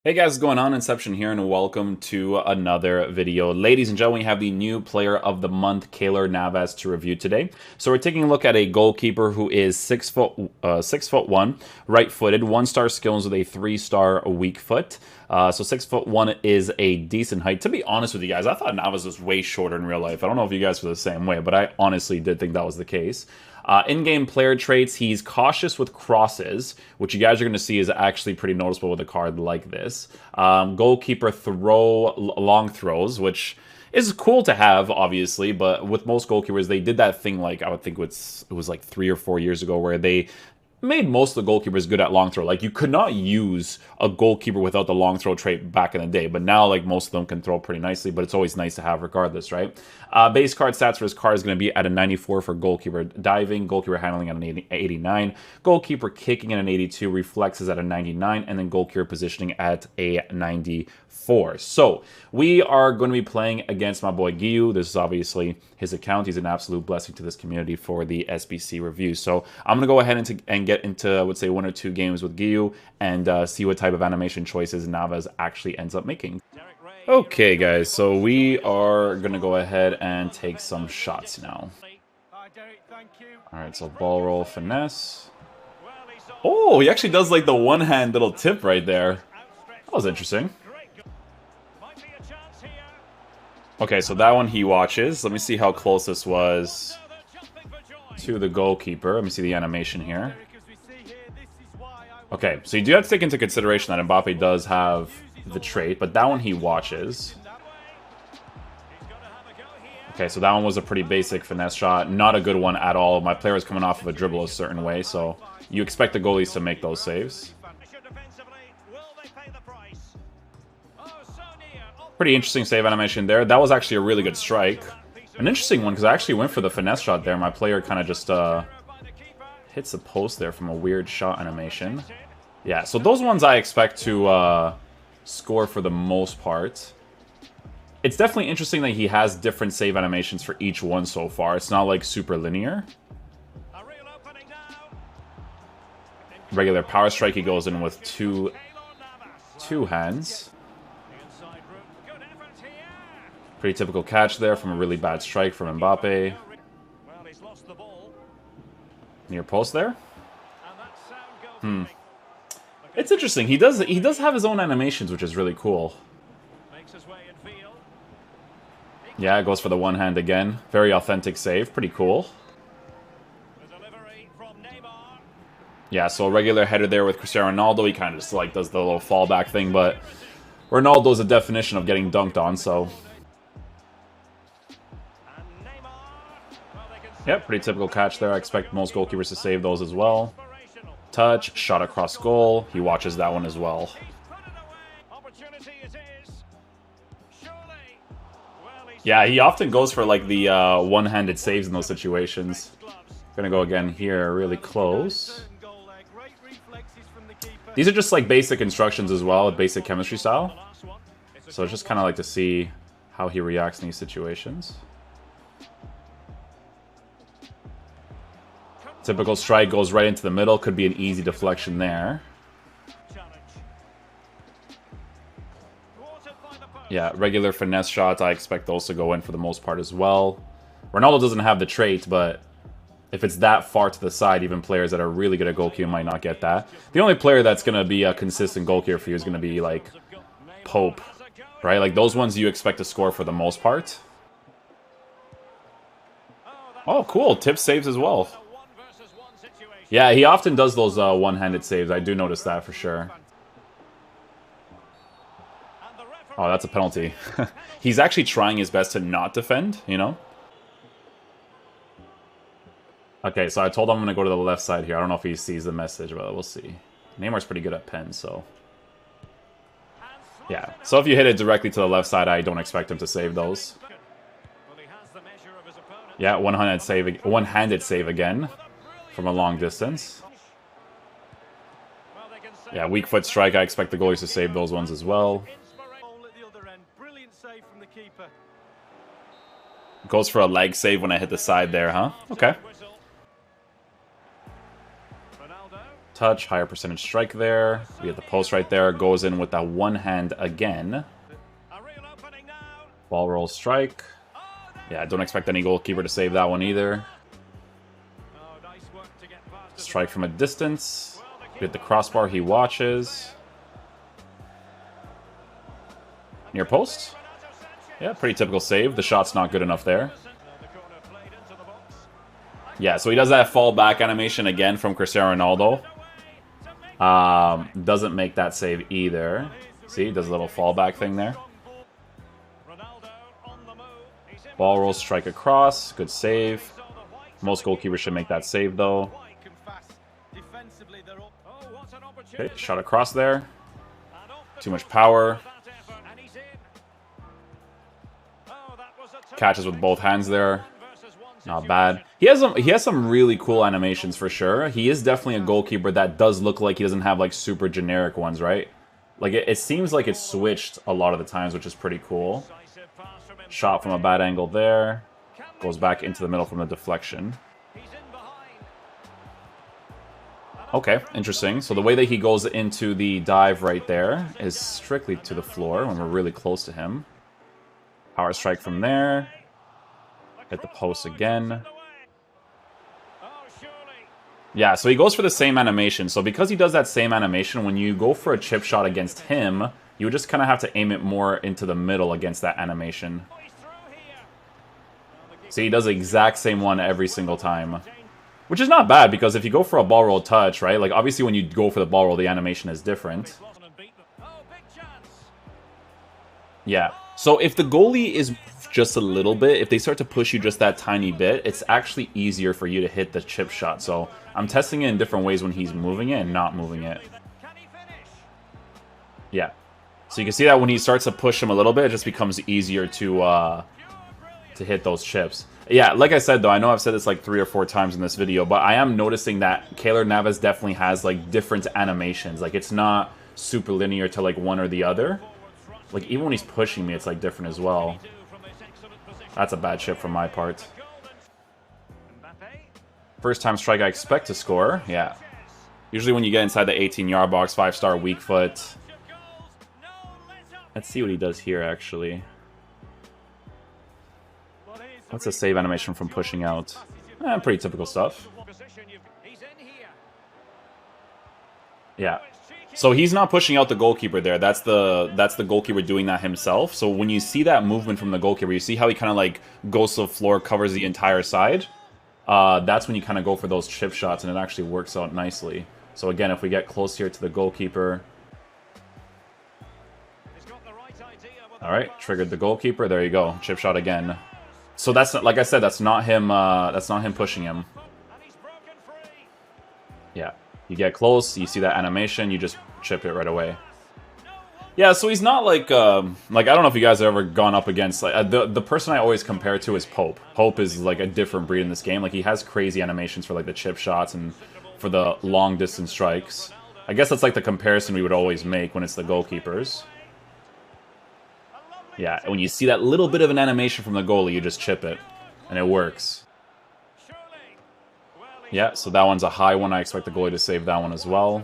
Hey guys, what's going on? Inception here, and welcome to another video. Ladies and gentlemen, we have the new player of the month, Navas, to review today. So we're taking a look at a goalkeeper who is 6'1", right-footed, 1-star skills with a 3-star weak foot. So 6'1" is a decent height. To be honest with you guys, I thought Navas was way shorter in real life. I don't know if you guys feel the same way, but I honestly did think that was the case. In-game player traits, he's cautious with crosses, which you guys are going to see is actually pretty noticeable with a card like this. Goalkeeper long throws, which is cool to have, obviously, but with most goalkeepers, they did that thing like, I would think it was like 3 or 4 years ago, where they made most of the goalkeepers good at long throw. Like, you could not use a goalkeeper without the long throw trait back in the day, but now, like, most of them can throw pretty nicely, but it's always nice to have regardless, right? Base card stats for his card is going to be at a 94 for goalkeeper diving, goalkeeper handling at an 89, goalkeeper kicking at an 82, reflexes at a 99, and then goalkeeper positioning at a 94. So, we are going to be playing against my boy Giyu. This is obviously his account. He's an absolute blessing to this community for the SBC review. So, I'm going to go ahead and get into, I would say, 1 or 2 games with Giyu and see what type of animation choices Navas actually ends up making. Okay, guys, so we are going to go ahead and take some shots now. Alright, so ball roll, finesse. Oh, he actually does like the one-hand little tip right there. That was interesting. Okay, so that one he watches. Let me see how close this was to the goalkeeper. Let me see the animation here. Okay, so you do have to take into consideration that Mbappe does have the trait, but that one he watches. Okay, so that one was a pretty basic finesse shot. Not a good one at all. My player was coming off of a dribble a certain way, so you expect the goalies to make those saves. Pretty interesting save animation there. That was actually a really good strike. An interesting one, because I actually went for the finesse shot there. My player kind of just hits the post there from a weird shot animation. Yeah, so those ones I expect to score for the most part. It's definitely interesting that he has different save animations for each one so far. It's not like super linear. Regular power strike, he goes in with two hands. Pretty typical catch there from a really bad strike from Mbappe. Near post there. It's interesting. He does have his own animations, which is really cool. Yeah, it goes for the one hand again. Very authentic save. Pretty cool. Yeah, so a regular header there with Cristiano Ronaldo. He kind of just like does the little fallback thing, but Ronaldo's a definition of getting dunked on, so. Yep, pretty typical catch there. I expect most goalkeepers to save those as well. Touch, shot across goal. He watches that one as well. Yeah, he often goes for like the one-handed saves in those situations. Gonna go again here, really close. These are just like basic instructions as well, basic chemistry style. So it's just kind of like to see how he reacts in these situations. Typical strike goes right into the middle. Could be an easy deflection there. Yeah, regular finesse shots, I expect those to go in for the most part as well. Ronaldo doesn't have the trait, but if it's that far to the side, even players that are really good at goalkeeping might not get that. The only player that's going to be a consistent goalkeeper for you is going to be, like, Pope, right? Like, those ones you expect to score for the most part. Oh, cool. Tip saves as well. Yeah, he often does those one-handed saves. I do notice that for sure. Oh, that's a penalty. He's actually trying his best to not defend, you know? Okay, so I told him I'm going to go to the left side here. I don't know if he sees the message, but we'll see. Neymar's pretty good at pens, so. Yeah, so if you hit it directly to the left side, I don't expect him to save those. Yeah, one-handed save again from a long distance. Yeah, weak foot strike. I expect the goalies to save those ones as well. Goes for a leg save when I hit the side there, huh? Okay. touch, higher percentage strike there. We have the post right there. Goes in with that one hand again. Ball roll strike. Yeah, don't expect any goalkeeper to save that one either. Strike from a distance. We hit the crossbar, he watches. Near post. Yeah, pretty typical save. The shot's not good enough there. Yeah, so he does that fall back animation again from Cristiano Ronaldo. Doesn't make that save either. See, does a little fallback thing there. Ball roll, strike across. Good save. Most goalkeepers should make that save, though. Okay, shot across there. Too much power. Catches with both hands there. Not bad. He has some really cool animations for sure. He is definitely a goalkeeper that does look like he doesn't have like super generic ones, right? Like it seems like it's switched a lot of the times, which is pretty cool. Shot from a bad angle there. Goes back into the middle from the deflection. Okay, interesting. So the way that he goes into the dive right there is strictly to the floor when we're really close to him. Power strike from there. Hit the post again. Yeah, so he goes for the same animation. So because he does that same animation, when you go for a chip shot against him, you just kind of have to aim it more into the middle against that animation. See, he does the exact same one every single time. Which is not bad, because if you go for a ball roll touch, right? Like, obviously when you go for the ball roll, the animation is different. Yeah. So if the goalie is just a little bit, if they start to push you just that tiny bit, it's actually easier for you to hit the chip shot. So I'm testing it in different ways when he's moving it and not moving it. Yeah. So you can see that when he starts to push him a little bit, it just becomes easier to hit those chips. Yeah, like I said though, I know I've said this like 3 or 4 times in this video, but I am noticing that Keylor Navas definitely has like different animations. Like it's not super linear to like one or the other. Like even when he's pushing me, it's like different as well. That's a bad chip from my part. First time strike I expect to score. Yeah. Usually when you get inside the 18-yard box, 5-star weak foot. Let's see what he does here actually. That's a save animation from pushing out. Pretty typical stuff. Yeah. So he's not pushing out the goalkeeper there. That's the goalkeeper doing that himself. So when you see that movement from the goalkeeper, you see how he kind of like goes to the floor, covers the entire side. That's when you kind of go for those chip shots, and it actually works out nicely. So again, if we get close here to the goalkeeper. All right, triggered the goalkeeper. There you go, chip shot again. So that's, like I said, that's not him pushing him. Yeah. You get close, you see that animation, you just chip it right away. Yeah, so he's not like I don't know if you guys have ever gone up against, like, the person I always compare to is Pope. Pope is like a different breed in this game. Like he has crazy animations for like the chip shots and for the long distance strikes. I guess that's like the comparison we would always make when it's the goalkeepers. Yeah, when you see that little bit of an animation from the goalie, you just chip it, and it works. Yeah, so that one's a high one. I expect the goalie to save that one as well.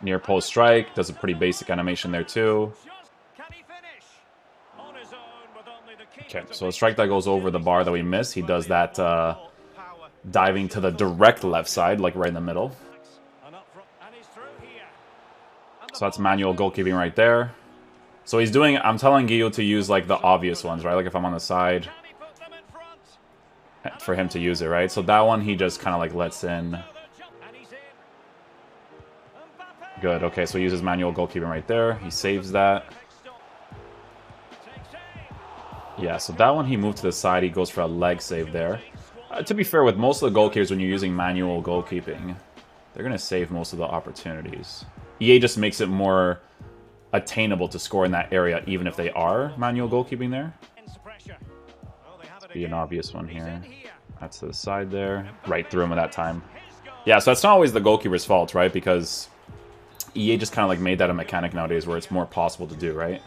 Near post strike, does a pretty basic animation there too. Okay, so a strike that goes over the bar that we missed. He does that diving to the direct left side, like right in the middle. So that's manual goalkeeping right there. So he's doing, I'm telling Guillaume to use like the obvious ones, right? Like if I'm on the side, for him to use it, right? So that one he just kind of like lets in. Good, okay, so he uses manual goalkeeping right there. He saves that. Yeah, so that one he moved to the side. He goes for a leg save there. To be fair, with most of the goalkeepers, when you're using manual goalkeeping, they're going to save most of the opportunities. EA just makes it more attainable to score in that area, even if they are manual goalkeeping there. Let's be an obvious one here. That's to the side there. Right through him at that time. Yeah, so that's not always the goalkeeper's fault, right? Because EA just kind of like made that a mechanic nowadays where it's more possible to do, right?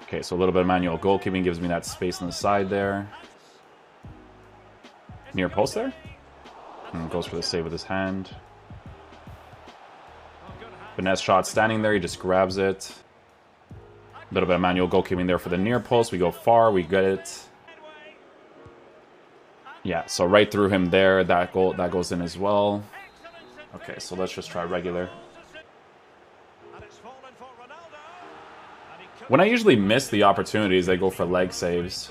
Okay, so a little bit of manual goalkeeping gives me that space on the side there. Near post there? And goes for the save with his hand. Finesse shot standing there, he just grabs it. A little bit of manual goalkeeping there for the near post. We go far, we get it. Yeah, so right through him there. That goes in as well. Okay, so let's just try regular. When I usually miss the opportunities, they go for leg saves.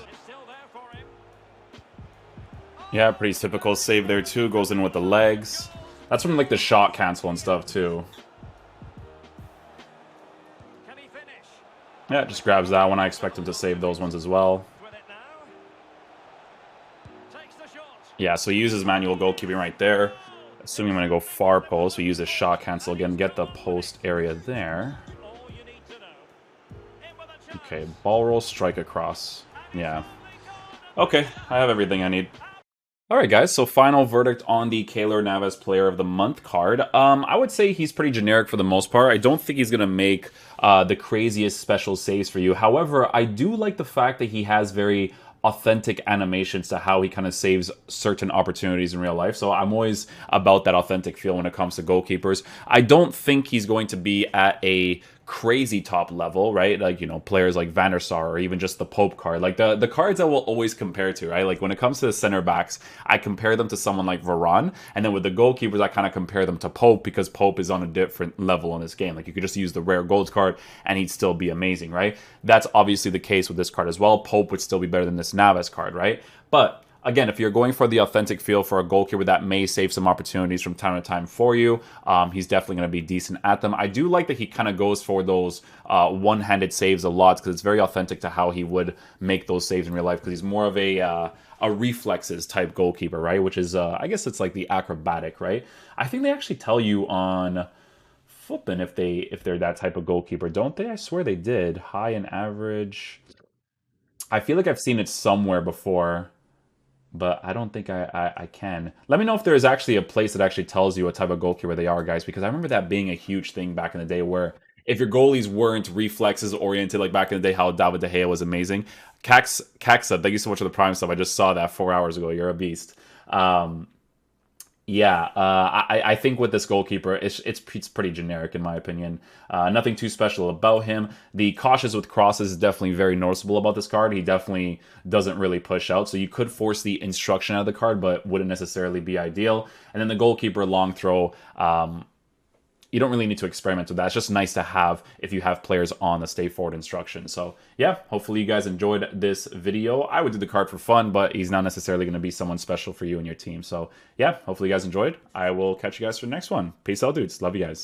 Yeah, pretty typical save there too. Goes in with the legs. That's from like the shot cancel and stuff too. Yeah, just grabs that one. I expect him to save those ones as well. Yeah, so he uses manual goalkeeping right there. Assuming I'm going to go far post, we use a shot cancel again. Get the post area there. Okay, ball roll, strike across. Yeah. Okay, I have everything I need. Alright guys, so final verdict on the Keylor Navas Player of the Month card. I would say he's pretty generic for the most part. I don't think he's going to make the craziest special saves for you. However, I do like the fact that he has very authentic animations to how he kind of saves certain opportunities in real life. So I'm always about that authentic feel when it comes to goalkeepers. I don't think he's going to be at a crazy top level, right? Like, you know, players like Van der Sar or even just the Pope card. Like the cards I will always compare to, right? Like when it comes to the center backs, I compare them to someone like Varane. And then with the goalkeepers, I kind of compare them to Pope because Pope is on a different level in this game. Like you could just use the rare golds card and he'd still be amazing, right? That's obviously the case with this card as well. Pope would still be better than this Navas card, right? But again, if you're going for the authentic feel for a goalkeeper that may save some opportunities from time to time for you, he's definitely going to be decent at them. I do like that he kind of goes for those one-handed saves a lot because it's very authentic to how he would make those saves in real life because he's more of a reflexes type goalkeeper, right? Which is, I guess it's like the acrobatic, right? I think they actually tell you on Potm if they're that type of goalkeeper, don't they? I swear they did. High and average. I feel like I've seen it somewhere before, but I don't think I can. Let me know if there is actually a place that actually tells you what type of goalkeeper they are, guys, because I remember that being a huge thing back in the day where if your goalies weren't reflexes oriented, like back in the day how David De Gea was amazing. Caxa, thank you so much for the Prime stuff. I just saw that 4 hours ago. You're a beast. Yeah, I think with this goalkeeper, it's pretty generic in my opinion. Nothing too special about him. The cautious with crosses is definitely very noticeable about this card. He definitely doesn't really push out, so you could force the instruction out of the card, but wouldn't necessarily be ideal. And then the goalkeeper long throw, you don't really need to experiment with that. It's just nice to have if you have players on the stay forward instruction. So yeah, hopefully you guys enjoyed this video. I would do the card for fun, but he's not necessarily going to be someone special for you and your team. So yeah, hopefully you guys enjoyed. I will catch you guys for the next one. Peace out, dudes. Love you guys.